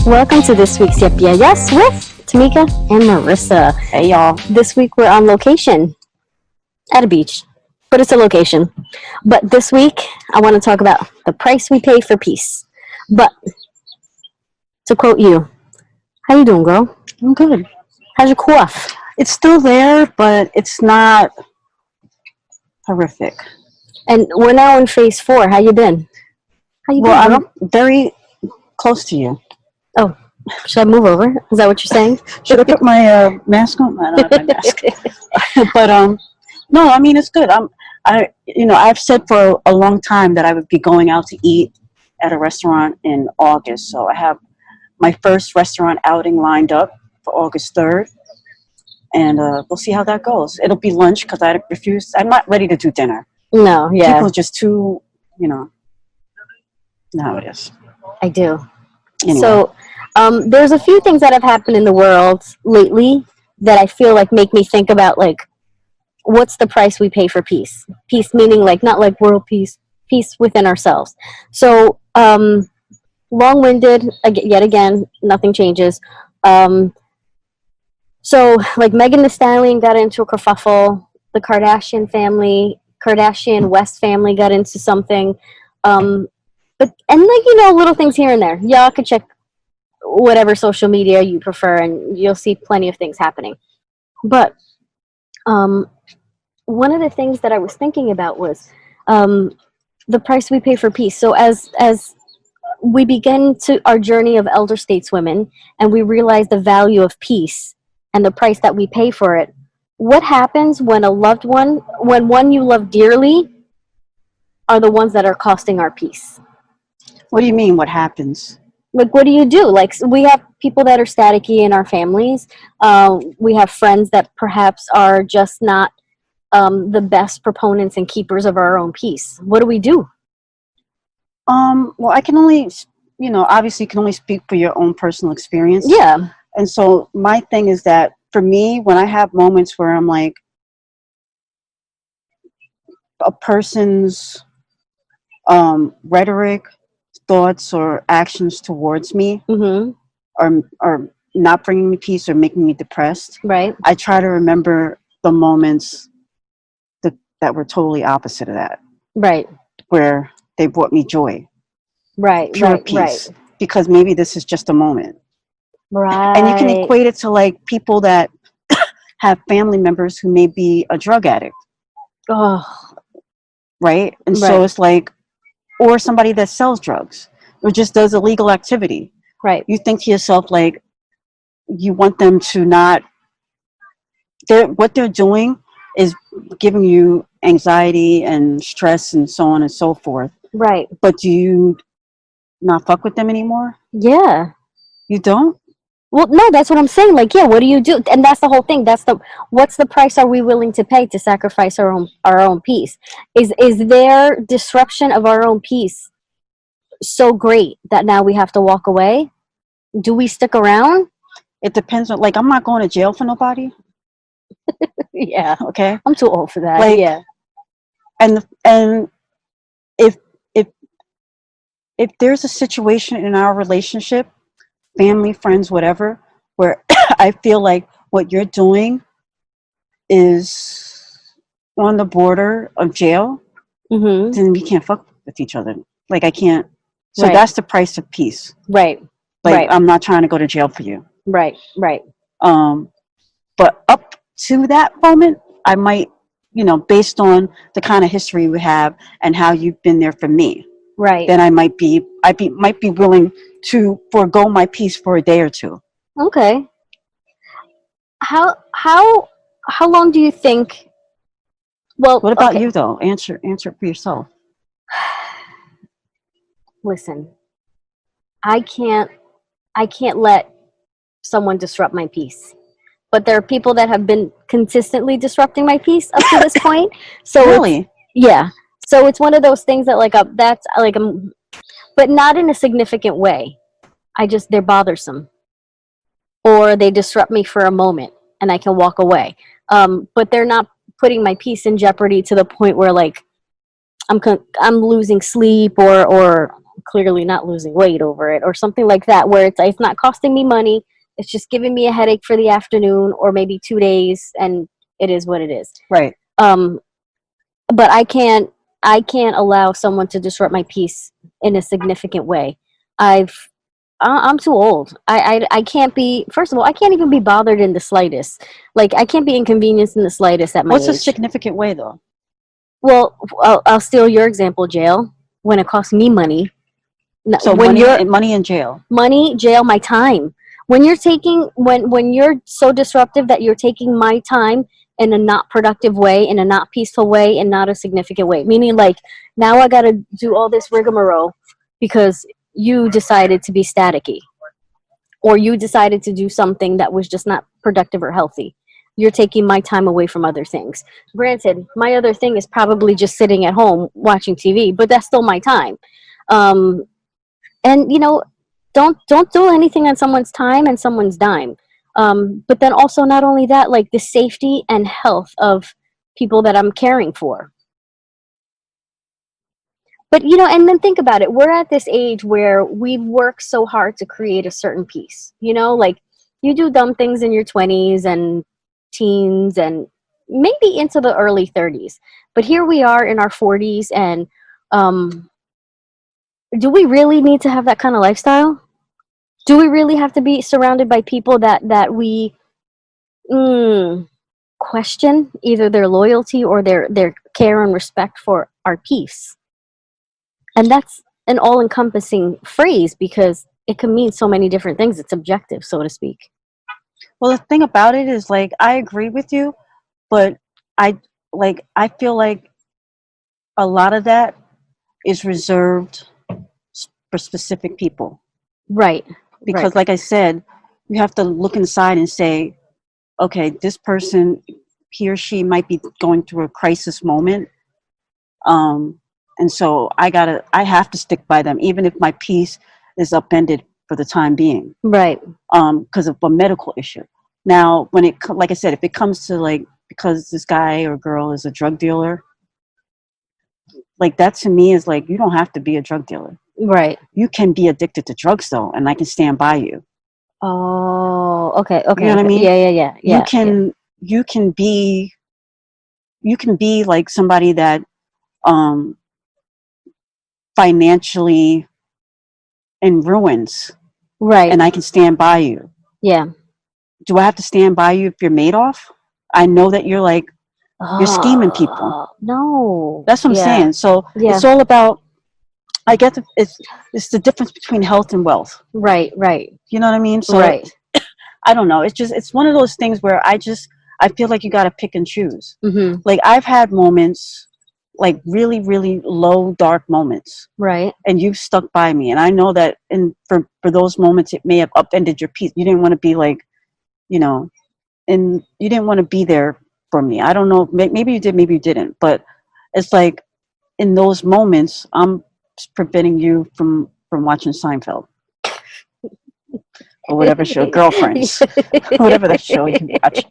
Welcome to this week's Yep Yeah Yes with Tamika and Marissa. Hey y'all. This week we're on location at a beach, but it's a location. But this week I want to talk about the price we pay for peace. But to quote you, how you doing, girl? I'm good. How's your cough? It's still there, but it's not horrific. And we're now in phase 4. How you been? How you Well, doing? I'm very close to you. Oh, should I move over? Is that what you're saying? Should I put my mask on? No, not my mask. But no, I mean it's good. I've said for a long time that I would be going out to eat at a restaurant in August. So I have my first restaurant outing lined up for August 3rd. And we'll see how that goes. It'll be lunch because I refuse. I'm not ready to do dinner. No, yeah. People are just too, know how it is. I do. Anyway. So there's a few things that have happened in the world lately that I feel like make me think about, like, what's the price we pay for peace? Peace meaning, like, not like world peace, peace within ourselves. So long-winded, yet again, nothing changes. So, like, Megan Thee Stallion got into a kerfuffle. The Kardashian West family got into something. Little things here and there. Y'all can check whatever social media you prefer, and you'll see plenty of things happening. But one of the things that I was thinking about was the price we pay for peace. So as we begin to our journey of elder stateswomen, and we realize the value of peace and the price that we pay for it, what happens when one you love dearly are the ones that are costing our peace? What do you mean, what happens? Like, what do you do? Like, we have people that are staticky in our families. We have friends that perhaps are just not the best proponents and keepers of our own peace. What do we do? Well, I can only, obviously you can only speak for your own personal experience. Yeah. And so my thing is that for me, when I have moments where I'm like, a person's rhetoric, thoughts, or actions towards me are not bringing me peace or making me depressed, right? I try to remember the moments that were totally opposite of that, right? Where they brought me joy, right? Pure peace, right. Because maybe this is just a moment, right? And you can equate it to like people that have family members who may be a drug addict, right? And so it's like, or somebody that sells drugs or just does illegal activity. Right. You think to yourself, like, you want them to not, what they're doing is giving you anxiety and stress and so on and so forth. Right. But do you not fuck with them anymore? Yeah. You don't? Well, no, that's what I'm saying. Like, yeah, what do you do? And that's the whole thing. What's the price are we willing to pay to sacrifice our own peace? Is their disruption of our own peace so great that now we have to walk away? Do we stick around? It depends on, like, I'm not going to jail for nobody. Yeah. Okay. I'm too old for that. Like, yeah. And if there's a situation in our relationship, family, friends, whatever, where I feel like what you're doing is on the border of jail, then we can't fuck with each other. Like, I can't. So that's the price of peace. Right. Like, I'm not trying to go to jail for you. Right. But up to that moment, I might, based on the kind of history we have and how you've been there for me. Right. Then I might be willing to forego my peace for a day or two. Okay. How long do you think? Well, what about you though? Answer for yourself. Listen, I can't let someone disrupt my peace. But there are people that have been consistently disrupting my peace up to this point. So really? Yeah. So it's one of those things that but not in a significant way. They're bothersome, or they disrupt me for a moment and I can walk away. But they're not putting my peace in jeopardy to the point where, like, I'm losing sleep or clearly not losing weight over it, or something like that, where it's not costing me money. It's just giving me a headache for the afternoon or maybe 2 days, and it is what it is. Right. But I can't allow someone to disrupt my peace in a significant way. I'm too old. I can't be. First of all, I can't even be bothered in the slightest. Like, I can't be inconvenienced in the slightest at my What's a age. significant way, though? Well, I'll steal your example. Jail, when it costs me money. So When money in jail. money, jail, my time. When you're so disruptive that you're taking my time in a not productive way, in a not peaceful way, in not a significant way. Meaning, like, now I gotta do all this rigmarole because you decided to be staticky, or you decided to do something that was just not productive or healthy. You're taking my time away from other things. Granted, my other thing is probably just sitting at home watching TV, but that's still my time. Um, and don't do anything on someone's time and someone's dime. But then also, not only that, like, the safety and health of people that I'm caring for. But and then think about it, we're at this age where we've worked so hard to create a certain piece, like, you do dumb things in your 20s and teens and maybe into the early 30s, but here we are in our 40s, and do we really need to have that kind of lifestyle? Do we really have to be surrounded by people that we question either their loyalty or their care and respect for our peace? And that's an all-encompassing phrase because it can mean so many different things. It's subjective, so to speak. Well, the thing about it is, like, I agree with you, but I feel like a lot of that is reserved for specific people. Right. Because, right. like I said, you have to look inside and say, okay, this person, he or she might be going through a crisis moment. And so I have to stick by them, even if my peace is upended for the time being. Right. Because of a medical issue. Now, like I said, if it comes to, like, because this guy or girl is a drug dealer, like, that to me is like, you don't have to be a drug dealer. Right. You can be addicted to drugs, though, and I can stand by you. Oh, okay. You know what I mean? Yeah. You can be like somebody that financially in ruins, right. and I can stand by you. Yeah. Do I have to stand by you if you're Madoff? I know that you're like, you're scheming people. No. That's what I'm saying. So it's all about, I guess it's the difference between health and wealth. Right. You know what I mean? So right. I don't know. It's one of those things where I feel like you got to pick and choose. Mm-hmm. Like, I've had moments, like, really, really low, dark moments. Right. And you've stuck by me. And I know that for those moments, it may have upended your peace. You didn't want to be like, and you didn't want to be there for me. I don't know. Maybe you did, maybe you didn't. But it's like, in those moments, I'm preventing you from watching Seinfeld. Or whatever show, Girlfriends. Whatever that show you watch.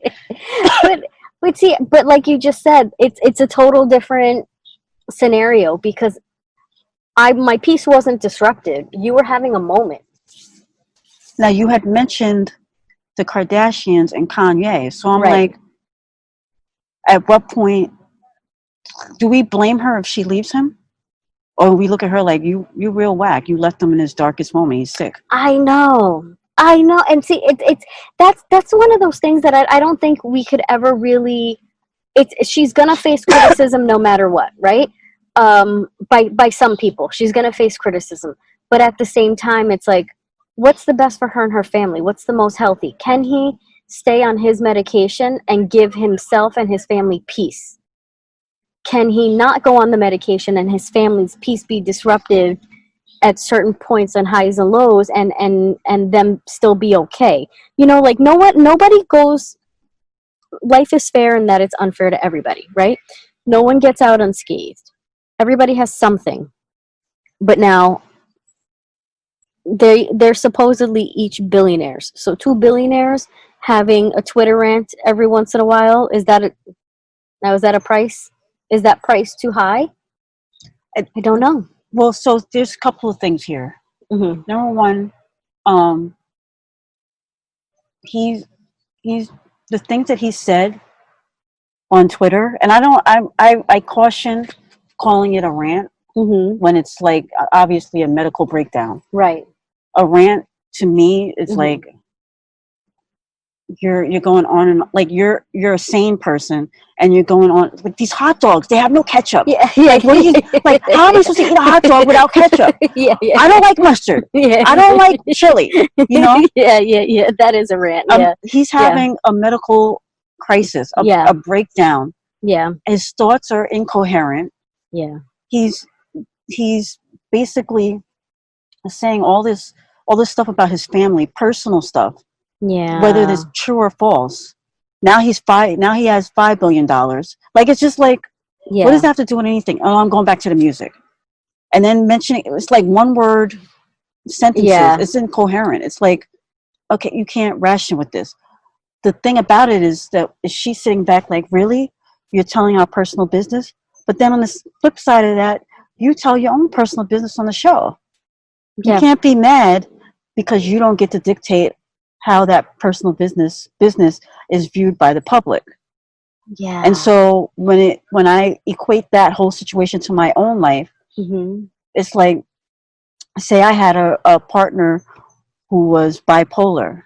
But see, but like you just said, it's a total different scenario because my peace wasn't disrupted. You were having a moment. Now, you had mentioned the Kardashians and Kanye. So I'm like, at what point do we blame her if she leaves him? Or we look at her like, you real whack. You left him in his darkest moment. He's sick. I know. And see, that's one of those things that I don't think we could ever really. She's gonna face criticism no matter what, right? By some people, she's gonna face criticism. But at the same time, it's like, what's the best for her and her family? What's the most healthy? Can he stay on his medication and give himself and his family peace? Can he not go on the medication and his family's peace be disrupted at certain points and highs and lows and them still be okay? Like, nobody goes, life is fair in that it's unfair to everybody, right? No one gets out unscathed. Everybody has something. But now they're supposedly each billionaires. So 2 billionaires having a Twitter rant every once in a while, is that a price? Is that price too high? I don't know. Well, so there's a couple of things here. Mm-hmm. Number one, um, he's he's the things that he said on Twitter, and I don't. I caution calling it a rant Mm-hmm. when it's like obviously a medical breakdown. Right. A rant to me is Mm-hmm. like you're going on and like you're a sane person and you're going on like these hot dogs, they have no ketchup. Yeah. Yeah. Like what are you like? How am I supposed to eat a hot dog without ketchup? Yeah. Yeah. I don't like mustard. Yeah. I don't like chili. You know. Yeah. Yeah. Yeah. That is a rant. Yeah. He's having a medical crisis, Yeah. a breakdown. Yeah. His thoughts are incoherent. Yeah. He's basically saying all this stuff about his family, personal stuff, Yeah. whether it's true or false. Now he has $5 billion. Like it's just like, Yeah. what does that have to do with anything? Oh, I'm going back to the music, and then mentioning it's like one word sentences. Yeah. It's incoherent. It's like, okay, you can't ration with this. The thing about it is that is she sitting back like, really? You're telling our personal business? But then on the flip side of that, you tell your own personal business on the show. You Yeah. can't be mad because you don't get to dictate how that personal business is viewed by the public. Yeah. And so when I equate that whole situation to my own life, Mm-hmm. it's like, say I had a partner who was bipolar.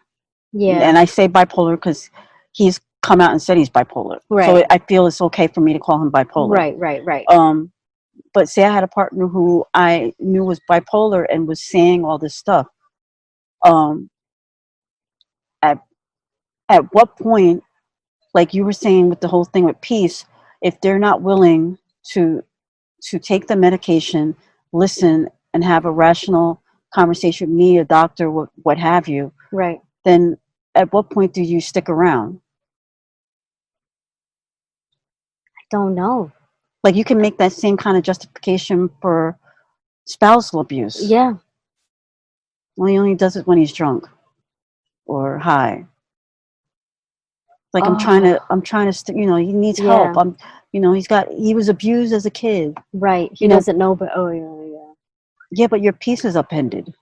Yeah. And I say bipolar because he's come out and said he's bipolar. Right. So I feel it's okay for me to call him bipolar. Right. Right. Right. But say I had a partner who I knew was bipolar and was saying all this stuff. At what point, like you were saying with the whole thing with peace, if they're not willing to take the medication, listen, and have a rational conversation with me, a doctor, what have you, Right. then at what point do you stick around? I don't know. Like you can make that same kind of justification for spousal abuse. Yeah. Well, he only does it when he's drunk or high. Like I'm trying to, he needs help. Yeah. He was abused as a kid. Right. He doesn't know, but Yeah, but your peace is upended.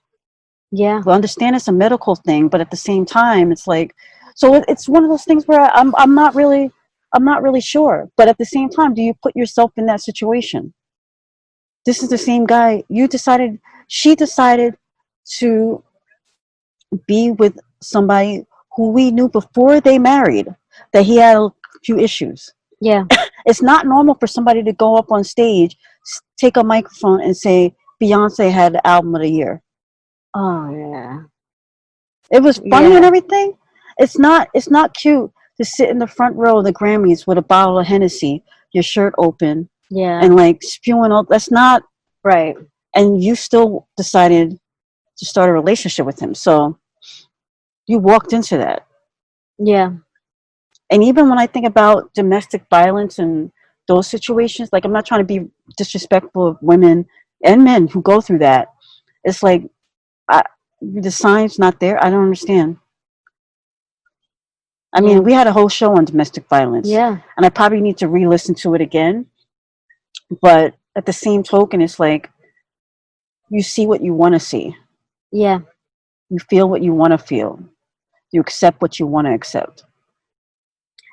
yeah. Well, understand it's a medical thing, but at the same time, it's like, so it's one of those things where I'm not really sure. But at the same time, do you put yourself in that situation? This is the same guy. She decided to be with somebody who we knew before they married that he had a few issues. Yeah. It's not normal for somebody to go up on stage, take a microphone, and say Beyonce had the album of the year. Oh yeah. It was funny Yeah. and everything. It's not cute to sit in the front row of the Grammys with a bottle of Hennessy, your shirt open, Yeah. and like spewing all. That's not Right. And you still decided to start a relationship with him. So you walked into that. Yeah. And even when I think about domestic violence and those situations, like I'm not trying to be disrespectful of women and men who go through that. It's like the sign's not there. I don't understand. I mean, we had a whole show on domestic violence. Yeah. And I probably need to re-listen to it again. But at the same token, it's like you see what you want to see. Yeah. You feel what you want to feel. You accept what you want to accept.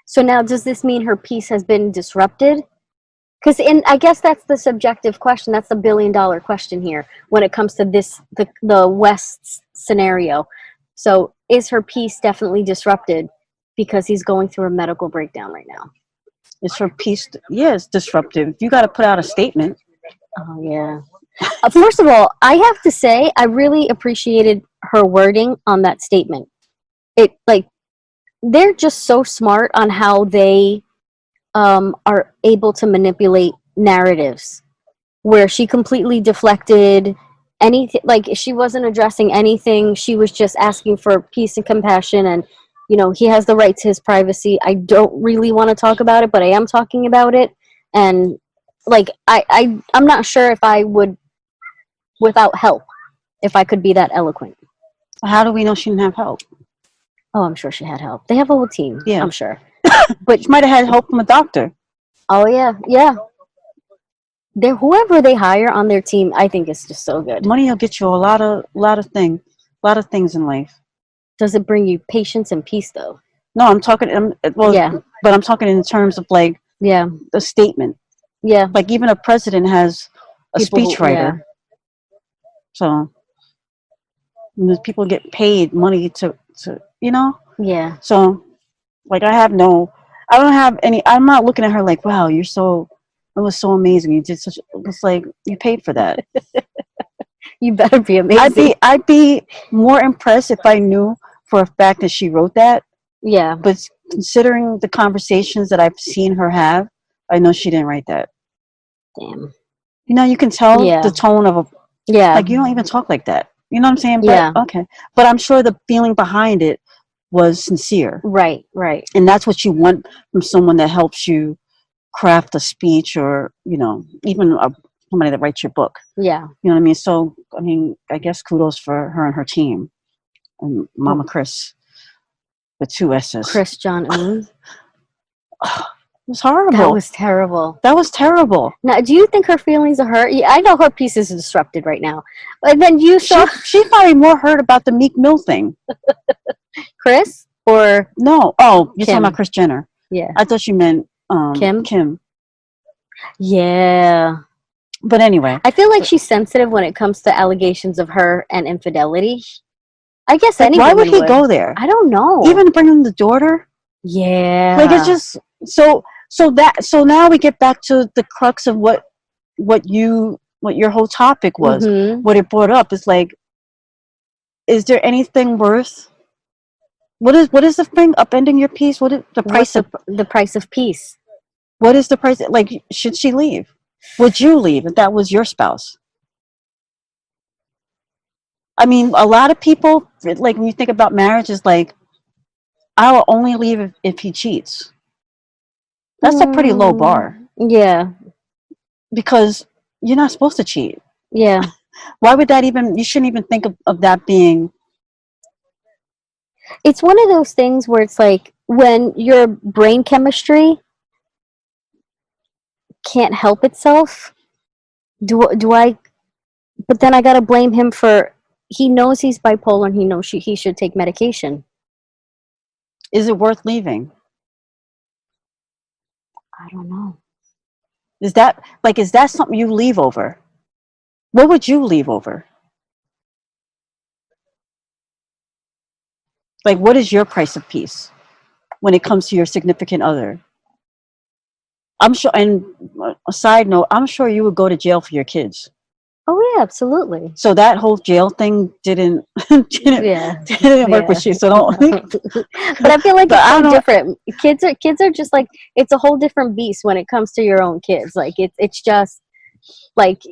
So now, does this mean her peace has been disrupted? Because I guess that's the subjective question. That's the $1 billion question here when it comes to the West scenario. So is her peace definitely disrupted because he's going through a medical breakdown right now? Is her peace? Yeah, it's disruptive. You got to put out a statement. Oh yeah. First of all, I have to say I really appreciated her wording on that statement. It they're just so smart on how they are able to manipulate narratives where she completely deflected anything. Like she wasn't addressing anything. She was just asking for peace and compassion, and he has the right to his privacy. I don't really want to talk about it, but I am talking about it. And I'm not sure if I would, without help, if I could be that eloquent. How do we know she didn't have help? Oh, I'm sure she had help. They have a whole team. Yeah, I'm sure. But she might have had help from a doctor. Oh yeah, yeah. whoever they hire on their team, I think is just so good. Money will get you a lot of things in life. Does it bring you patience and peace though? No, I'm talking. Well, Yeah. but I'm talking in terms of like Yeah. a statement. Yeah. Like even a president has a People who- speechwriter. So people get paid money to Yeah. So like I don't have any. I'm not looking at her like, wow, it was so amazing. You did such. It's like you paid for that. You better be amazing. I'd be more impressed if I knew for a fact that she wrote that. Yeah. But considering the conversations that I've seen her have, I know she didn't write that. Damn. You can tell Yeah. the tone of Yeah. like you don't even talk like that. You know what I'm saying? But, Yeah. okay. But I'm sure the feeling behind it was sincere. Right. Right. And that's what you want from someone that helps you craft a speech or, even somebody that writes your book. Yeah. You know what I mean? So, I mean, I guess kudos for her and her team. And Mama Chris with 2 S's. Chris Jong-un. It was horrible. That was terrible. That was terrible. Now, do you think her feelings are hurt? Yeah, I know her peace is disrupted right now. But then you saw She's probably more hurt about the Meek Mill thing. Chris or No. Oh, you're Kim. talking about Kris Jenner. Yeah. I thought you meant Kim. Kim. Yeah. But anyway, I feel like she's sensitive when it comes to allegations of her and infidelity. I guess like, any why woman would he go there? I don't know. Even bringing the daughter. Yeah. Like it's just so now we get back to the crux of what your whole topic was. Mhm. What it brought up is like, is there anything worth? What is the thing? Upending your peace? What is the price of the price of peace? What is the price? Like, should she leave? Would you leave if that was your spouse? I mean, a lot of people, like when you think about marriage, is like, I will only leave if he cheats. That's a pretty low bar. Yeah. Because you're not supposed to cheat. Yeah. Why would that even? You shouldn't even think of that being. It's one of those things where it's like when your brain chemistry can't help itself. Do I? But then I gotta blame him for. He knows he's bipolar and he knows he should take medication. Is it worth leaving? I don't know. Is that something you leave over? What would you leave over? Like, what is your price of peace when it comes to your significant other? I'm sure, and a side note, I'm sure you would go to jail for your kids. Oh yeah, absolutely. So that whole jail thing didn't work with you. So don't. But I feel like it's so different. Kids are just like, it's a whole different beast when it comes to your own kids. Like it's just like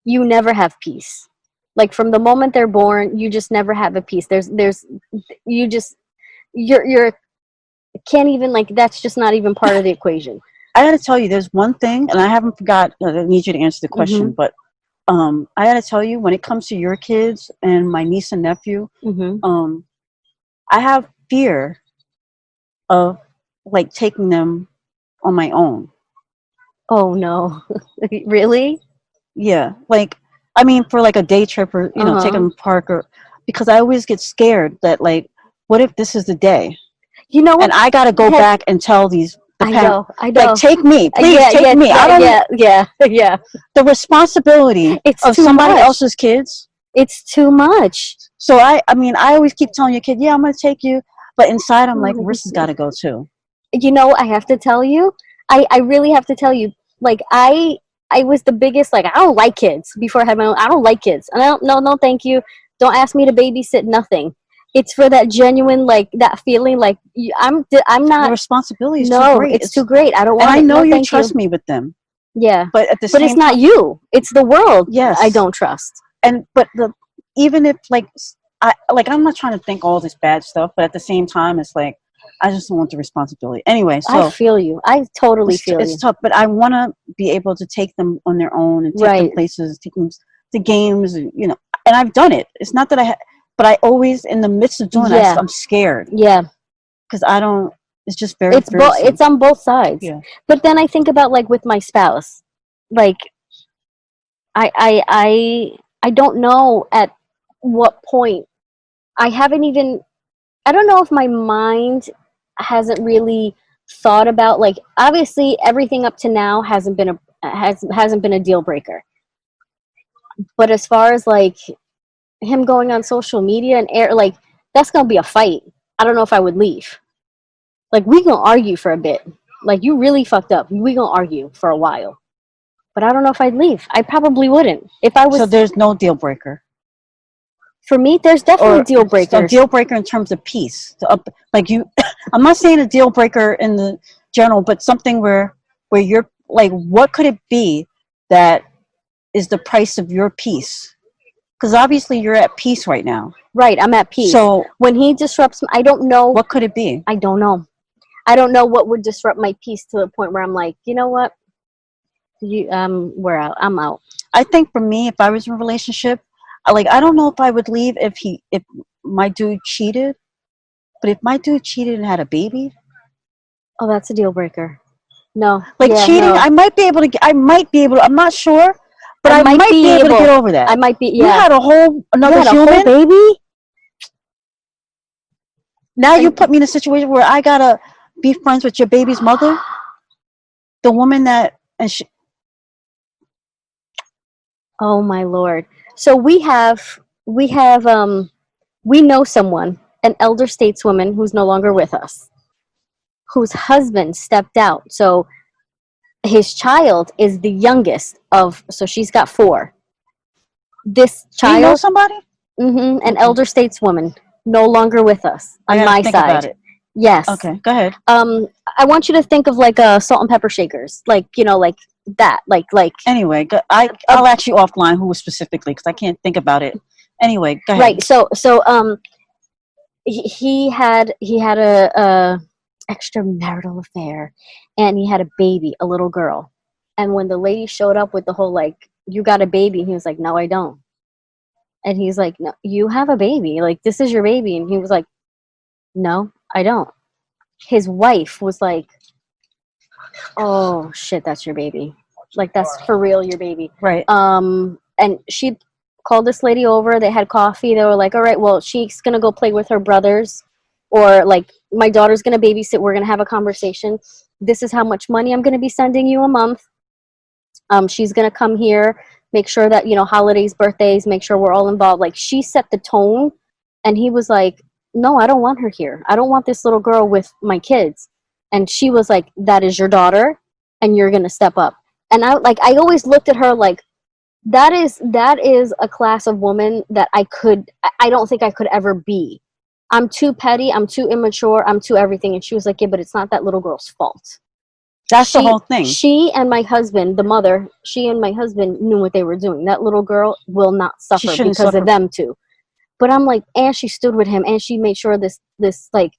you never have peace. Like from the moment they're born, you just never have a peace. You're can't even, like, that's just not even part of the equation. I got to tell you, there's one thing, and I haven't forgot. I need you to answer the question, but I got to tell you, when it comes to your kids and my niece and nephew, I have fear of like taking them on my own. Oh no, really? Yeah, like I mean, for like a day trip or take them to the park, or because I always get scared that like, what if this is the day? You know what? And I got to go back and tell these. I know. Like, take me, please, take me. I don't. Yeah. The responsibility of somebody else's kids. It's too much. So I mean, I always keep telling your kid, yeah, I'm gonna take you, but inside I'm like, Marissa's got to go too. You know, I have to tell you, I really have to tell you, like I was the biggest, like, I don't like kids before I had my own. I don't like kids, and I don't. No, thank you. Don't ask me to babysit. Nothing. It's for that genuine, like, that feeling, like, I'm not. The responsibility is too great. It's too great. I don't want. And I know you trust me with them. Yeah, but at the same time, it's not you. It's the world. Yes, I don't trust. And even if I'm not trying to think all this bad stuff, but at the same time, it's like I just don't want the responsibility. Anyway, so I feel you. I totally feel you. It's tough, but I want to be able to take them on their own and take them places, take them to games, and and I've done it. It's not that but I always, in the midst of doing that, I'm scared. Yeah. Because I don't, it's just it's on both sides. Yeah. But then I think about, like, with my spouse, like, I don't know at what point. I haven't even, I don't know if my mind hasn't really thought about, like, obviously everything up to now hasn't been a deal breaker. But as far as like him going on social media and air, like, that's gonna be a fight. I don't know if I would leave. Like, we gonna argue for a bit. Like, you really fucked up. We gonna argue for a while. But I don't know if I'd leave. I probably wouldn't. If I was, So there's no deal breaker. for me, there's definitely Or deal a breakers. deal breaker in terms of peace. Like you, I'm not saying a deal breaker in the general, but something where you're like, what could it be that is the price of your peace? Because obviously you're at peace right now. Right, I'm at peace. So when he disrupts, I don't know. what could it be? I don't know. I don't know what would disrupt my peace to the point where I'm like, you know what? We're out. I'm out. I think for me, if I was in a relationship, I don't know if I would leave if my dude cheated. But if my dude cheated and had a baby, Oh, that's a deal breaker. No, like yeah, cheating, no. I might be able to. I'm not sure, but I might be able to get over that. I might be. You Yeah. had another you had human a whole baby. Now you put me in a situation where I gotta be friends with your baby's mother, the woman that and she. Oh my Lord. So we know someone, an elder stateswoman who's no longer with us, whose husband stepped out. So his child is the youngest of, so she's got 4. This Do you know child, somebody? an elder stateswoman, no longer with us on I my think side. about it. Yes. Okay, go ahead. I want you to think of like salt and pepper shakers, like, like that, like. Anyway, I'll ask you offline who specifically because I can't think about it. Anyway, go ahead. Right. So he had a extramarital affair, and he had a baby, a little girl. And when the lady showed up with the whole like, you got a baby, and he was like, no, I don't. And he's like, no, you have a baby, like, this is your baby. And he was like, no, I don't. His wife was like, oh shit, that's your baby, like, that's for real your baby. Right. And she called this lady over. They had coffee. They were like, all right, well, she's gonna go play with her brothers, or like, my daughter's gonna babysit. We're gonna have a conversation. This is how much money I'm gonna be sending you a month. She's gonna come here, make sure that, holidays, birthdays, make sure we're all involved. Like, she set the tone. And he was like, no, I don't want her here. I don't want this little girl with my kids. And she was like, that is your daughter, and you're gonna step up. And I always looked at her like, that is a class of woman that I don't think I could ever be. I'm too petty, I'm too immature, I'm too everything. And she was like, yeah, but it's not that little girl's fault. That's the whole thing. She and my husband, the mother, she and my husband knew what they were doing. That little girl will not suffer because of them too. But I'm like, and she stood with him, and she made sure this like,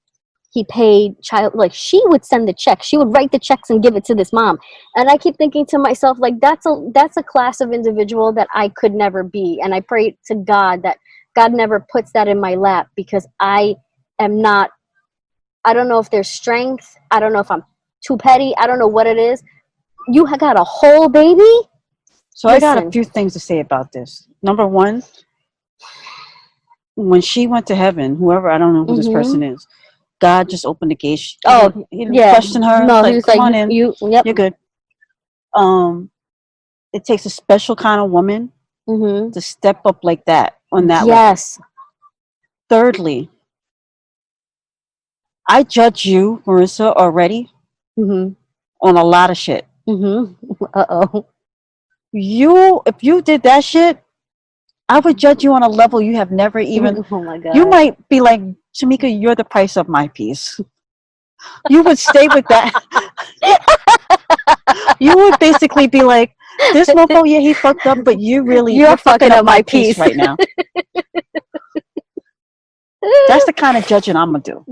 he paid child, like, she would send the check. She would write the checks and give it to this mom. And I keep thinking to myself, like, that's a class of individual that I could never be. And I pray to God that God never puts that in my lap, because I am not, I don't know if there's strength. I don't know if I'm too petty. I don't know what it is. You got a whole baby? So listen. I got a few things to say about this. Number one, when she went to heaven, whoever, I don't know who this person is, God just opened the gate. He didn't question her. No, like, he was come like, on in. Yep. You're good. It takes a special kind of woman to step up like that on that level. Yes. Thirdly, I judge you, Marissa, already on a lot of shit. Uh-oh. If you did that shit, I would judge you on a level you have never even. Oh my God. You might be like, Shamika, you're the price of my peace. You would stay with that. You would basically be like, this mofo, yeah, he fucked up, but you're fucking up my peace right now. That's the kind of judging I'm gonna do.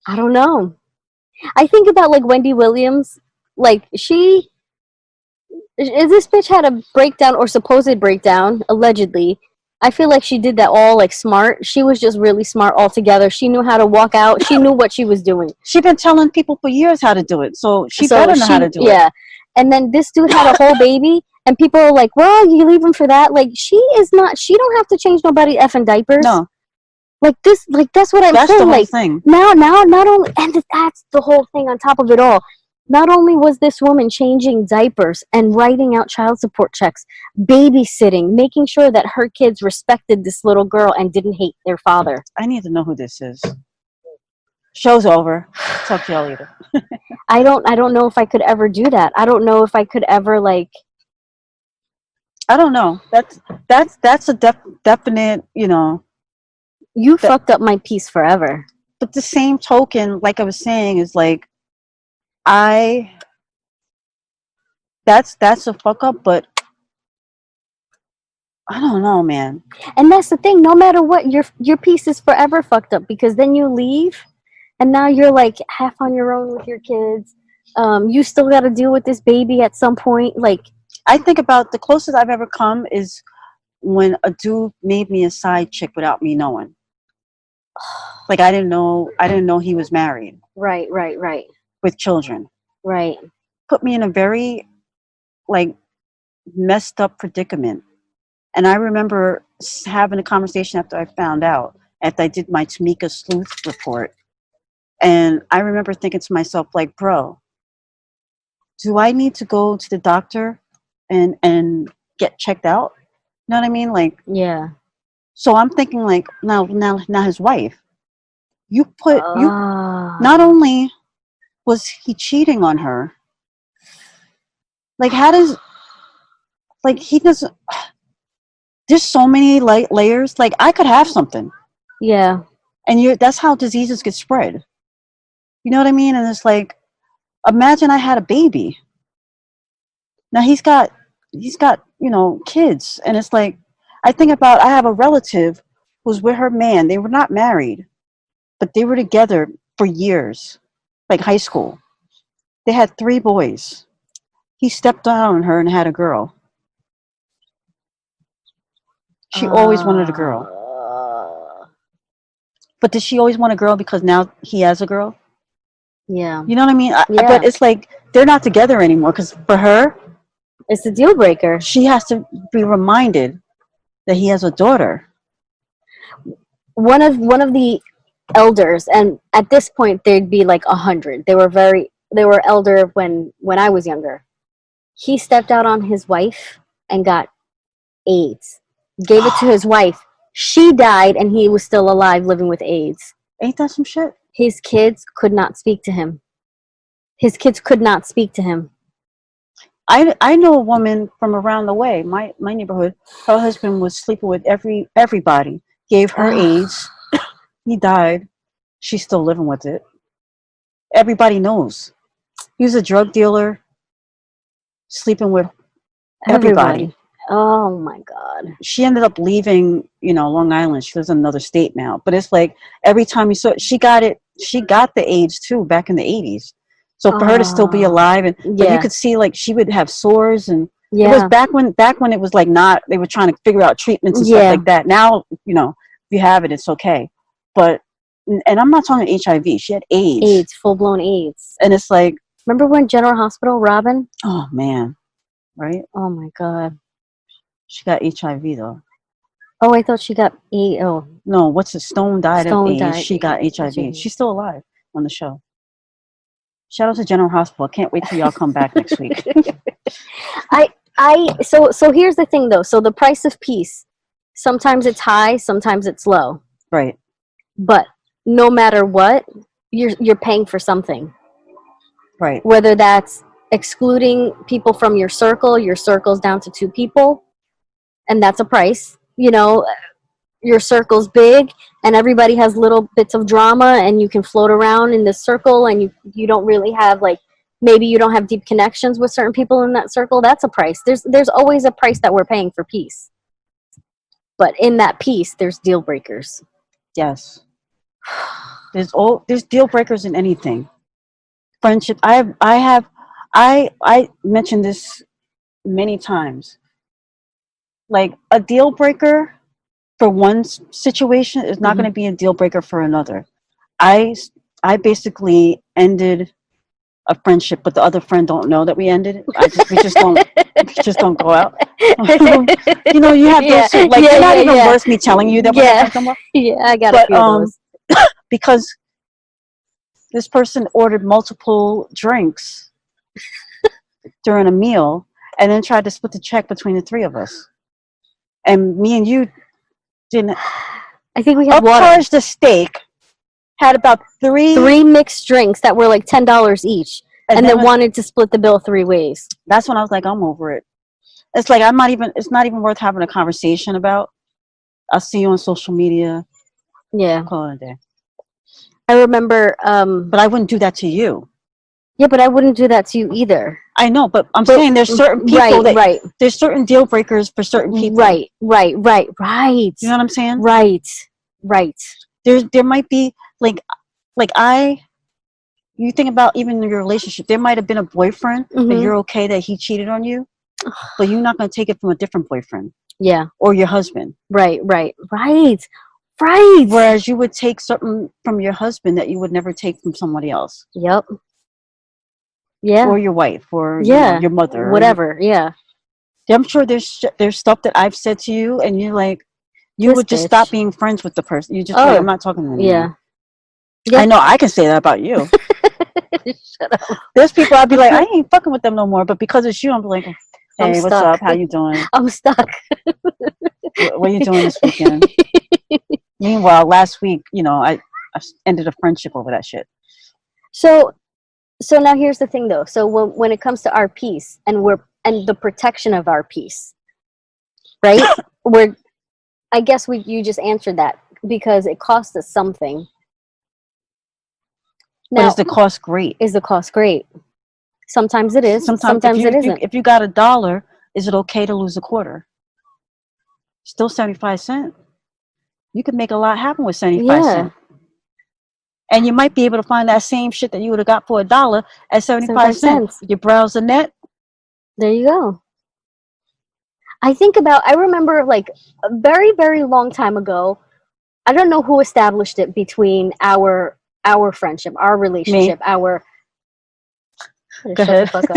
I don't know. I think about like Wendy Williams. Like, this bitch had a breakdown, or supposed breakdown, allegedly. I feel like she did that all like smart. She was just really smart altogether. She knew how to walk out. She knew what she was doing. She's been telling people for years how to do it, so she better know how to do it. Yeah, And then this dude had a whole baby, and people are like, well, you leave him for that? Like, she don't have to change nobody effing diapers. No. Like this, like that's what I'm That's saying. the whole Like thing. now, not only, and that's the whole thing on top of it all. Not only was this woman changing diapers and writing out child support checks, babysitting, making sure that her kids respected this little girl and didn't hate their father. I need to know who this is. Show's over. Talk to y'all later. I don't know if I could ever do that. I don't know if I could ever like. I don't know. That's a definite, you know. You fucked up my peace forever. But the same token, like I was saying, is like, that's a fuck up, but I don't know, man. And that's the thing. No matter what, your peace is forever fucked up, because then you leave, and now you're like half on your own with your kids. You still got to deal with this baby at some point. Like, I think about the closest I've ever come is when a dude made me a side chick without me knowing. Like I didn't know he was married. Right. With children. Right. Put me in a very like messed up predicament. And I remember having a conversation after I found out, after I did my Tamika Sleuth report. And I remember thinking to myself, like, bro, do I need to go to the doctor and get checked out? You know what I mean? Like, yeah. So I'm thinking, like, now his wife. You not only was he cheating on her, like, how does, like, he doesn't. There's so many layers. Like, I could have something. Yeah. And that's how diseases get spread. You know what I mean? And it's like, imagine I had a baby. Now he's got, you know, kids. And it's like, I think about, I have a relative who's with her man. They were not married, but they were together for years, like high school. They had 3 boys. He stepped down on her and had a girl. She always wanted a girl. But did she always want a girl because now he has a girl? Yeah. You know what I mean? Yeah. But it's like they're not together anymore because for her, it's a deal breaker. She has to be reminded that he has a daughter. One of the elders, and at this point they'd be like 100. They were elder when I was younger. He stepped out on his wife and got AIDS. Gave it to his wife. She died, and he was still alive, living with AIDS. Ain't that some shit? His kids could not speak to him. I know a woman from around the way, my neighborhood. Her husband was sleeping with everybody. Gave her AIDS. He died. She's still living with it. Everybody knows. He was a drug dealer, sleeping with everybody. Oh my God. She ended up leaving, you know, Long Island. She lives in another state now. But it's like every time you saw it, she got the AIDS too back in the 80s. So for her to still be alive, and but you could see like she would have sores, and it was back when it was like not, they were trying to figure out treatments and stuff like that. Now, you know, if you have it, it's okay. But, and I'm not talking HIV. She had AIDS. AIDS, full-blown AIDS. And it's like, remember when General Hospital, Robin? Oh man, right? Oh my God. She got HIV though. Oh, I thought she got AIDS. Oh no, what's it? Stone died of AIDS. She got HIV. HIV. She's still alive on the show. Shout out to General Hospital. I can't wait till y'all come back next week. So here's the thing though. So the price of peace, sometimes it's high, sometimes it's low. Right. But no matter what, you're paying for something. Right. Whether that's excluding people from your circle's down to 2 people, and that's a price. You know, your circle's big and everybody has little bits of drama, and you can float around in this circle, and you don't really have, like, maybe you don't have deep connections with certain people in that circle. That's a price. There's always a price that we're paying for peace. But in that peace, there's deal breakers. Yes. There's deal breakers in anything. Friendship. I mentioned this many times. Like, a deal breaker for one situation is not going to be a deal breaker for another. I basically ended a friendship, but the other friend don't know that we ended it. We just don't go out. You know, you have those shit, like they're not even worth me telling you that we're not friends no more. Yeah, I got a few of those. Because this person ordered multiple drinks during a meal and then tried to split the check between the three of us. And me and you didn't. I think we had upcharged the steak, had about three mixed drinks that were like $10 each, and then wanted to split the bill 3 ways. That's when I was like, I'm over it. It's like it's not even worth having a conversation about. I'll see you on social media. Yeah. Call it a day. I remember but I wouldn't do that to you. Yeah, but I wouldn't do that to you either. I know, but I'm saying there's certain people there's certain deal breakers for certain people. Right. You know what I'm saying? Right. There might be you think about even your relationship, there might have been a boyfriend that you're okay that he cheated on you, but you're not going to take it from a different boyfriend. Yeah. Or your husband. Right. Whereas you would take something from your husband that you would never take from somebody else. Yep. Yeah. Or your wife, or your mother, whatever. Yeah. I'm sure there's stuff that I've said to you, and you're like, you would just stop being friends with the person. You just like, I'm not talking to them anymore. I know I can say that about you. Shut up. There's people I'd be like, I ain't fucking with them no more, but because it's you, I'm like, hey, what's up? How you doing? I'm stuck. What are you doing this weekend? Meanwhile, last week, I ended a friendship over that shit. So now here's the thing, though. So when it comes to our peace and the protection of our peace, right? I guess you just answered that because it costs us something. Now, but is the cost great? Is the cost great? Sometimes it is. Sometimes it isn't. If you got $1, is it okay to lose a quarter? Still 75 cents. You could make a lot happen with 75 cents. And you might be able to find that same shit that you would have got for $1 at 75 cents. You browse the net. There you go. I remember like a very, very long time ago, I don't know who established it between our friendship, our relationship, Go shut ahead. the fuck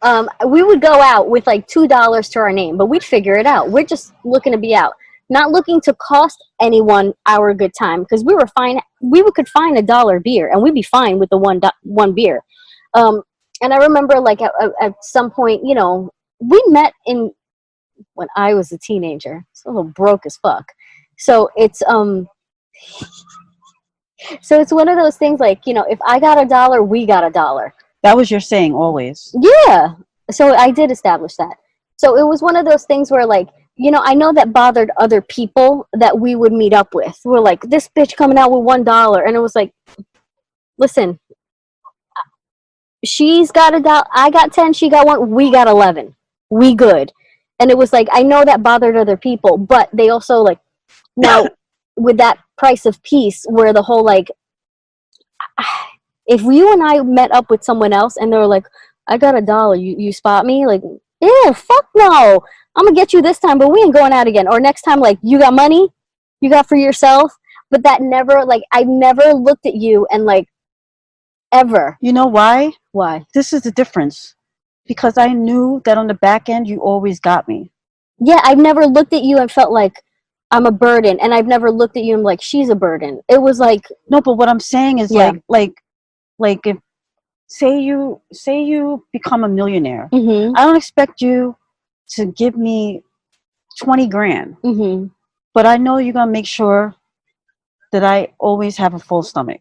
up. We would go out with like $2 to our name, but we'd figure it out. We're just looking to be out. Not looking to cost anyone our good time, because we were fine. We could find $1 beer, and we'd be fine with the one beer. And I remember, like at some point, we met when I was a teenager. It's a little broke as fuck. So it's one of those things. Like if I got $1, we got $1. That was your saying always. Yeah. So I did establish that. So it was one of those things where like. I know that bothered other people that we would meet up with. We're like, this bitch coming out with $1. And it was like, listen, she's got $1. I got 10. She got 1. We got 11. We good. And it was like, I know that bothered other people, but they also like, now with that price of peace where the whole like, if you and I met up with someone else and they were like, I got $1. You spot me? Like, ew, fuck no. I'm gonna get you this time, but we ain't going out again. Or next time, like, you got money, you got for yourself, but that never, like, I never looked at you and like, ever. You know why? Why? This is the difference. Because I knew that on the back end, you always got me. Yeah, I've never looked at you and felt like I'm a burden, and I've never looked at you and like she's a burden. It was like no, but what I'm saying is like if say you become a millionaire, I don't expect you to give me 20 grand. But I know you're gonna make sure that I always have a full stomach.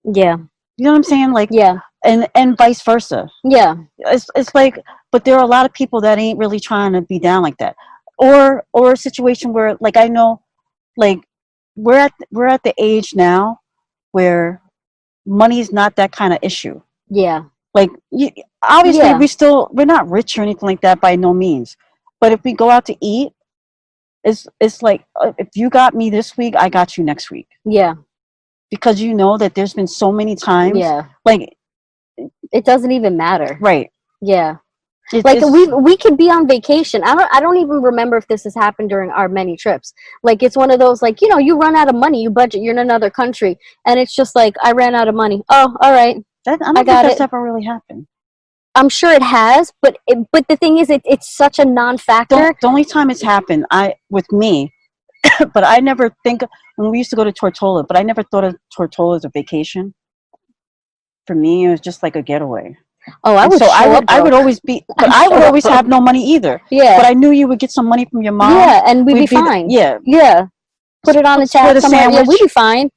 Yeah. You know what I'm saying? Like, yeah. And vice versa. Yeah. It's like, but there are a lot of people that ain't really trying to be down like that. Or a situation where, like, I know, like, we're at the age now where money is not that kind of issue. Yeah. Like, obviously, we're not rich or anything like that by no means. But if we go out to eat, it's like, if you got me this week, I got you next week. Yeah. Because you know that there's been so many times. Yeah. Like, it doesn't even matter. Right. Yeah. Like we could be on vacation. I don't even remember if this has happened during our many trips. Like, it's one of those, like, you run out of money, you budget, you're in another country, and it's just like, I ran out of money. Oh, all right. I don't I think got that's it. ever really happened. I'm sure it has, but the thing is, it's such a non-factor. The only time it's happened, with me, but I never think when we used to go to Tortola, but I never thought of Tortola as a vacation. For me, it was just like a getaway. Oh, I And would so show up I would broke. always be, but I would show up always have broke. no money either. Yeah. But I knew you would get some money from your mom. Yeah, and we'd be We'd be the- fine. yeah. Yeah. Put it on the Split tab a somewhere. Yeah, sandwich. we'd be fine.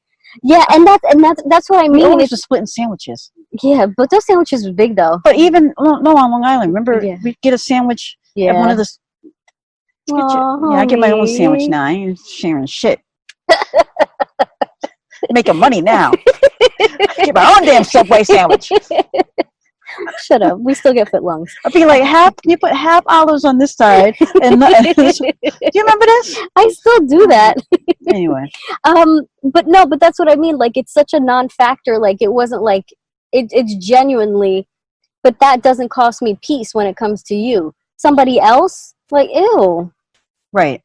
Yeah, and that's what I We mean. always It's, were splitting sandwiches. yeah, but those sandwiches were big though. But even on Long Island, remember Yeah. we'd get a sandwich at Yeah. one of the. Aw, Yeah, I get my own sandwich homie. now. I ain't sharing shit. Making money now. Get my own damn Subway sandwich. Shut up. We still get footlongs. I'd be like, you put half olives on this side, and do you remember this? I still do that. Anyway, But no, but that's what I mean. Like, it's such a non-factor. Like, it wasn't like it's genuinely, but that doesn't cost me peace when it comes to you. Somebody else, like, ew. right.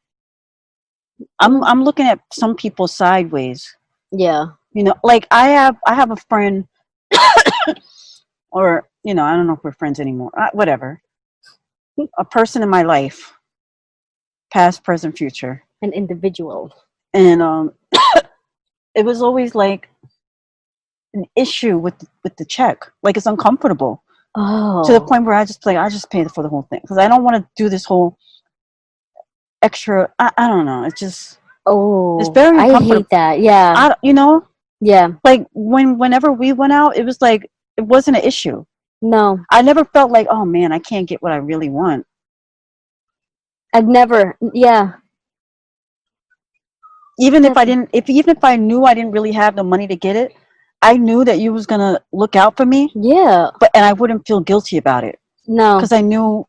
I'm looking at some people sideways. Yeah. You know, like I have a friend, or I don't know if we're friends anymore. Whatever. A person in my life, past, present, future, An individual. and it was always like an issue with the check. Like it's uncomfortable Oh. to the point where I just pay for the whole thing because I don't want to do this whole extra. I don't know. It's just it's very I uncomfortable. hate that. Yeah. Yeah. Like whenever we went out, it was like it wasn't an issue. No. I never felt like, oh man, I can't get what I really want. I've never. Yeah. Even if I knew I didn't really have the money to get it, I knew that you was gonna look out for me. Yeah. And I wouldn't feel guilty about it No. because I knew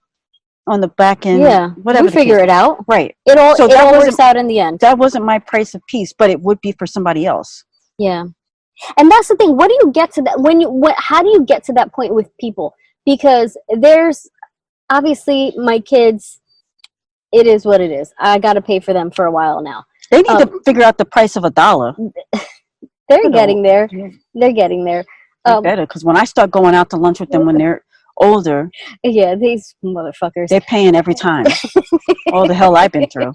on the back end, Yeah. whatever. We figure it out. Right. It all that works out in the end. That wasn't my price of peace, but it would be for somebody else. Yeah. And that's the thing. What do you get to that how do you get to that point with people? Because there's obviously my kids, it is what it is. I got to pay for them for a while now. They need to figure out the price of $1. They're getting there. They're getting there. They better, because when I start going out to lunch with them when they're older, yeah, these motherfuckers. they're paying every time. All the hell I've been through.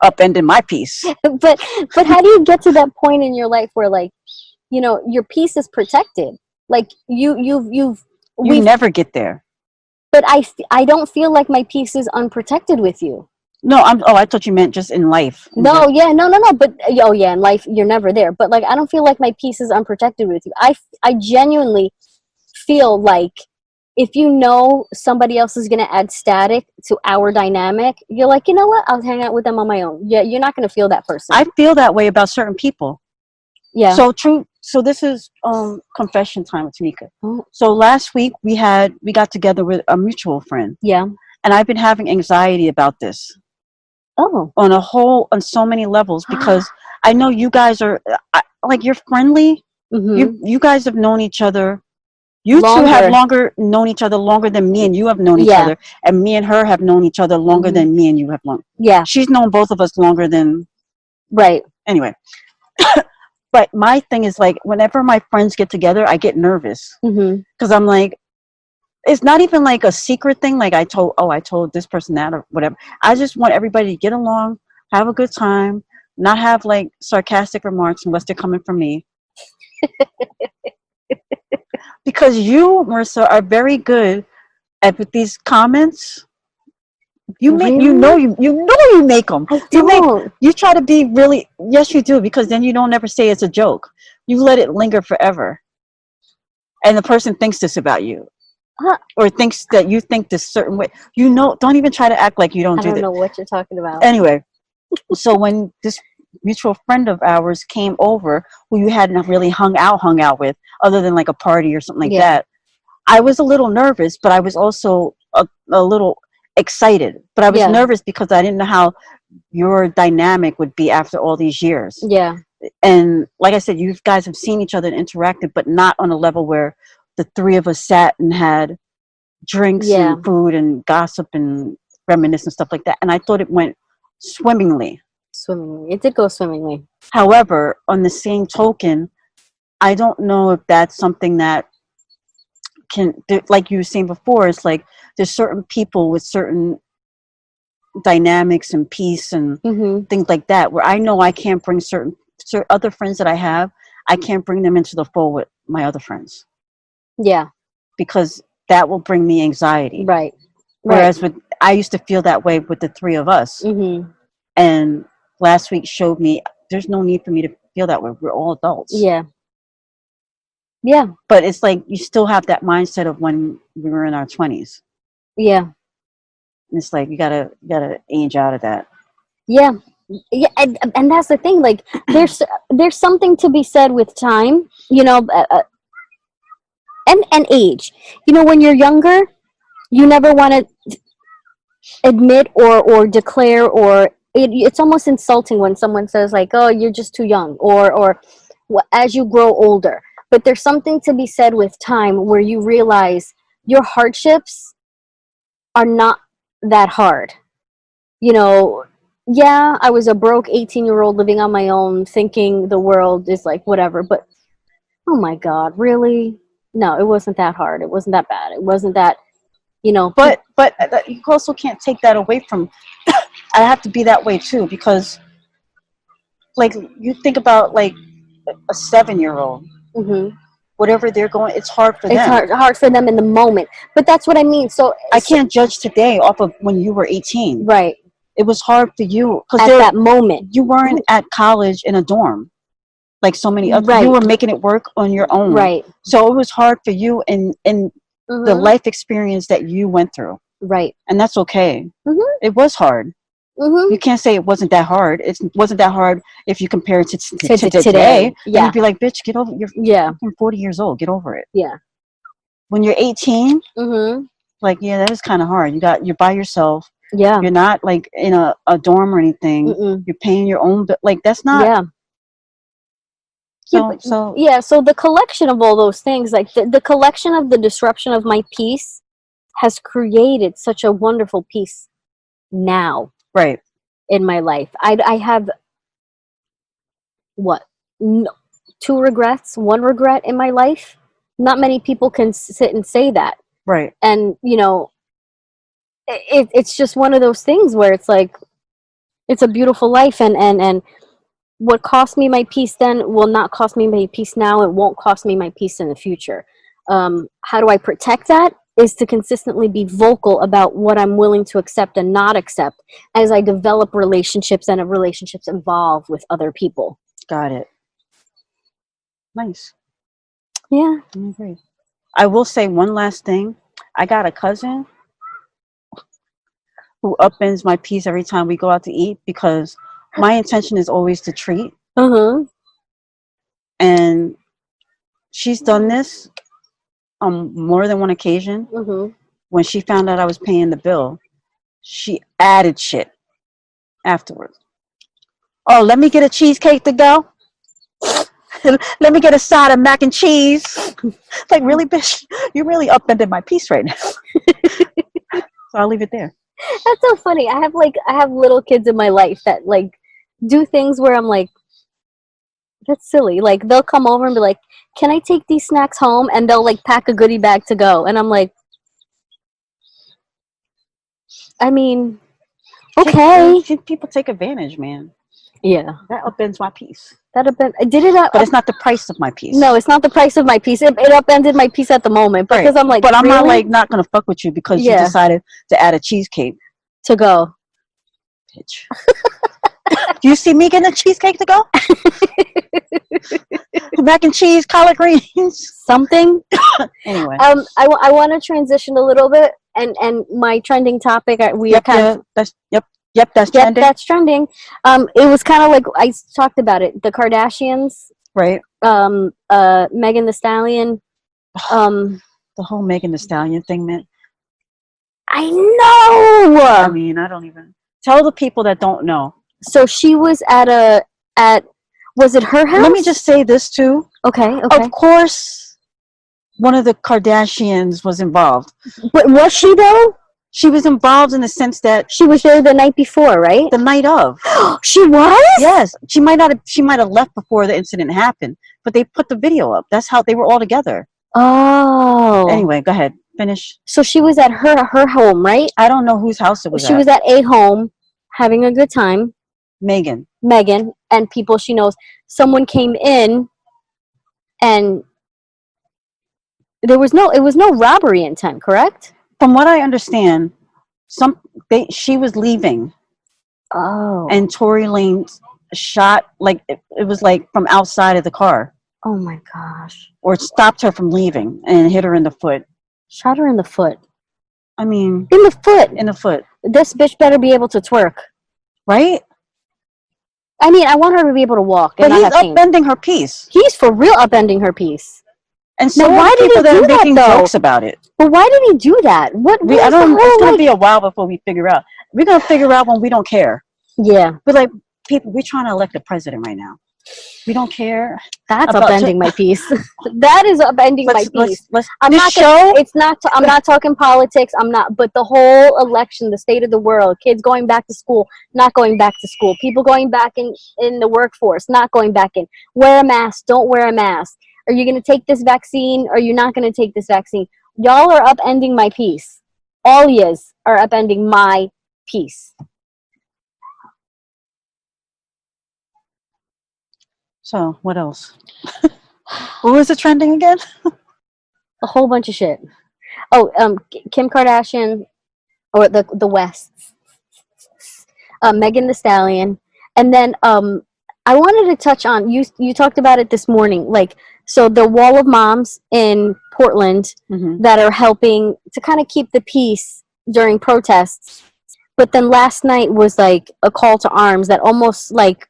Upending my peace. But how do you get to that point in your life where, like, your peace is protected? Like you never get there. But I don't feel like my peace is unprotected with you. No, I thought you meant just in life. No, yeah, no. But in life you're never there. But like, I don't feel like my peace is unprotected with you. I genuinely feel like if somebody else is gonna add static to our dynamic, you're like, you know what? I'll hang out with them on my own. Yeah, you're not gonna feel that person. I feel that way about certain people. Yeah. So true. So this is confession time with Tanika. Oh. So last week we got together with a mutual friend. Yeah. And I've been having anxiety about this. Oh. On so many levels, because I know you guys are like, you're friendly. Mm-hmm. You guys have known each other. You two have known each other longer than me and you have known each other. And me and her have known each other longer than me and you have known. Yeah. She's known both of us longer than. Right. Anyway. But my thing is, like, whenever my friends get together, I get nervous. Because I'm like, it's not even like a secret thing. Like I told this person that or whatever. I just want everybody to get along, have a good time, not have like sarcastic remarks unless they're coming from me. Because you, Marissa, are very good at with these comments. You make you make them. You try to be really, yes you do, because then you don't ever say it's a joke. You let it linger forever. And the person thinks this about you. Or thinks that you think this certain way. Don't even try to act like you don't do that. I don't know what you're talking about. Anyway, so when this mutual friend of ours came over, who you hadn't really hung out with, other than like a party or something like that, I was a little nervous, but I was also a little excited. But I was nervous because I didn't know how your dynamic would be after all these years. Yeah. And like I said, you guys have seen each other and interacted, but not on a level where the three of us sat and had drinks and food and gossip and reminisce and stuff like that. And I thought it went swimmingly. It did go swimmingly. However, on the same token, I don't know if that's something that like you were saying before, it's like there's certain people with certain dynamics and peace and things like that where I know I can't bring certain other friends that I have, I can't bring them into the fold with my other friends. Yeah. Because that will bring me anxiety. Right. Whereas I used to feel that way with the three of us. And last week showed me there's no need for me to feel that way. We're all adults. Yeah. Yeah. But it's like you still have that mindset of when we were in our 20s. Yeah. And it's like you gotta age out of that. Yeah. Yeah, and that's the thing. Like, there's something to be said with time, you know, and age. You know, when you're younger, you never want to admit or declare, or it's almost insulting when someone says like, "Oh, you're just too young," or as you grow older. But there's something to be said with time where you realize your hardships are not that hard. You know, yeah, I was a broke 18-year-old living on my own, thinking the world is like whatever, but oh my God, really? No, it wasn't that hard. It wasn't that bad. It wasn't that, you know. But you also can't take that away from, I have to be that way too, because like you think about like a 7-year-old, whatever they're going, it's hard for them. It's hard for them in the moment. But that's what I mean. So I can't judge today off of when you were 18. Right. It was hard for you at that moment. You weren't at college in a dorm like so many other. You were making it work on your own. Right. So it was hard for you in the life experience that you went through. Right. And that's okay. It was hard. You can't say it wasn't that hard. It wasn't that hard if you compare it to today. Yeah. You'd be like, bitch, get over it. You're 40 years old. Get over it. Yeah. When you're 18, like, yeah, that is kind of hard. You're by yourself. Yeah. You're not like in a dorm or anything. You're paying your own, but like that's not. Yeah. So the collection of all those things, like the collection of the disruption of my peace has created such a wonderful peace now. Right. In my life. I have two regrets, one regret in my life. Not many people can sit and say that. Right. And, you know, it's just one of those things where it's like, it's a beautiful life, and what cost me my peace then will not cost me my peace now. It won't cost me my peace in the future. How do I protect that? Is to consistently be vocal about what I'm willing to accept and not accept as I develop relationships and relationships evolve with other people. Got it. Nice. Yeah. I agree. I will say one last thing. I got a cousin who upends my peace every time we go out to eat because my intention is always to treat. And she's done this on more than one occasion. When she found out I was paying the bill, she added shit afterwards. Oh, let me get a cheesecake to go. Let me get a side of mac and cheese. Like, really, bitch? You really upended my peace right now. So I'll leave it there. That's so funny. I have little kids in my life that like do things where I'm like, that's silly. Like, they'll come over and be like, can I take these snacks home? And they'll like pack a goodie bag to go. And I'm like, I mean, okay. People take advantage, man. Yeah. That upends my peace. But it's not the price of my peace. No, it's not the price of my peace. It upended my peace at the moment. Because I'm like, but I'm really? not going to fuck with you because you decided to add a cheesecake. To go. Bitch. Do you see me getting a cheesecake to go? Mac and cheese, collard greens, something. Anyway, I want to transition a little bit, and my trending topic. That's trending. That's trending. It was kind of like I talked about it. The Kardashians, right? Megan Thee Stallion. The whole Megan Thee Stallion thing, man. I know. I mean, I don't even tell the people that don't know. So she was at was it her house? Let me just say this too. Okay. Of course, one of the Kardashians was involved. But was she though? She was involved in the sense that she was there the night before, right? The night of. She was? Yes. She might have left before the incident happened, but they put the video up. That's how they were all together. Oh. Anyway, go ahead. Finish. So she was at her home, right? I don't know whose house it was She at. was at a home having a good time. Megan. Megan and people she knows. Someone came in and it was no robbery intent, correct? From what I understand, she was leaving. Oh. And Tory Lane shot, like, it was like from outside of the car. Oh my gosh. Or stopped her from leaving and hit her in the foot. Shot her in the foot. I mean, in the foot. In the foot. This bitch better be able to twerk. Right? I mean, I want her to be able to walk. But he's upending her peace. He's for real upending her peace. And so now, why did he do that, making jokes about it? But why did he do that? I don't. It's gonna be a while before we figure out. We're gonna figure out when we don't care. Yeah. But like, people, we're trying to elect a president right now. We don't care. That's upending my peace. That is upending my peace. I'm not talking politics. I'm not. But the whole election, the state of the world, kids going back to school, not going back to school, people going back in the workforce, not going back in. Wear a mask. Don't wear a mask. Are you going to take this vaccine? Or are you not going to take this vaccine? Y'all are upending my peace. All yous are upending my peace. So, what else? What was it trending again? A whole bunch of shit. Oh, Kim Kardashian, or the Wests, Megan Thee Stallion, and then I wanted to touch on you talked about it this morning, like, so the wall of moms in Portland that are helping to kind of keep the peace during protests, but then last night was like a call to arms that almost like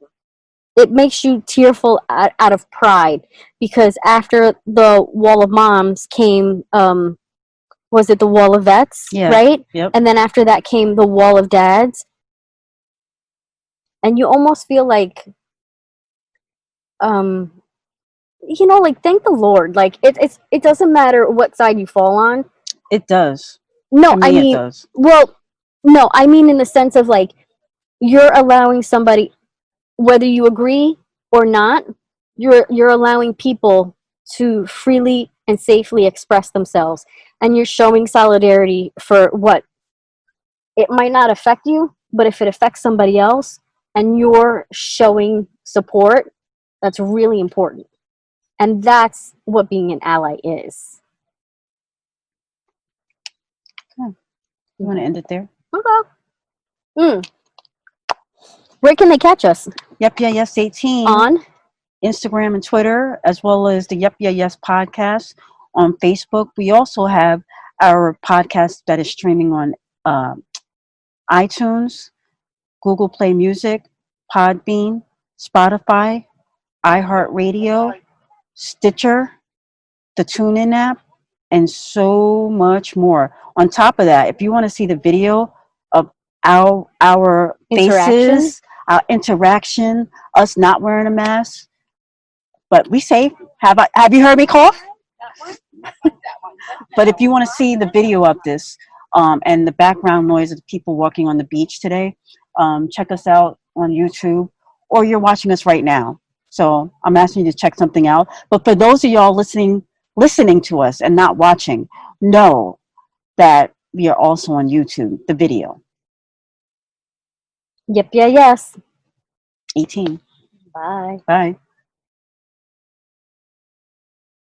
it makes you tearful out of pride, because after the wall of moms came was it the wall of vets? Yeah. Right? Yep. And then after that came the wall of dads. And you almost feel like like, thank the Lord. Like, it doesn't matter what side you fall on. It does. No, I mean, it does. Well, no, I mean in the sense of like, you're allowing somebody, whether you agree or not, you're allowing people to freely and safely express themselves, and you're showing solidarity for what it might not affect you, but if it affects somebody else and you're showing support, that's really important. And that's what being an ally is. Okay. You want to end it there? Okay. Where can they catch us? Yep, yeah, yes, 18 on Instagram and Twitter, as well as the Yep, Yeah, Yes podcast on Facebook. We also have our podcast that is streaming on iTunes, Google Play Music, Podbean, Spotify, iHeartRadio, Stitcher, the TuneIn app, and so much more. On top of that, if you want to see the video of our faces, our interaction, us not wearing a mask, but we safe. Have you heard me cough? But if you want to see the video of this and the background noise of the people walking on the beach today, check us out on YouTube, or you're watching us right now. So I'm asking you to check something out. But for those of y'all listening to us and not watching, know that we are also on YouTube, the video. Yep, yeah, yes. 18. Bye. Bye.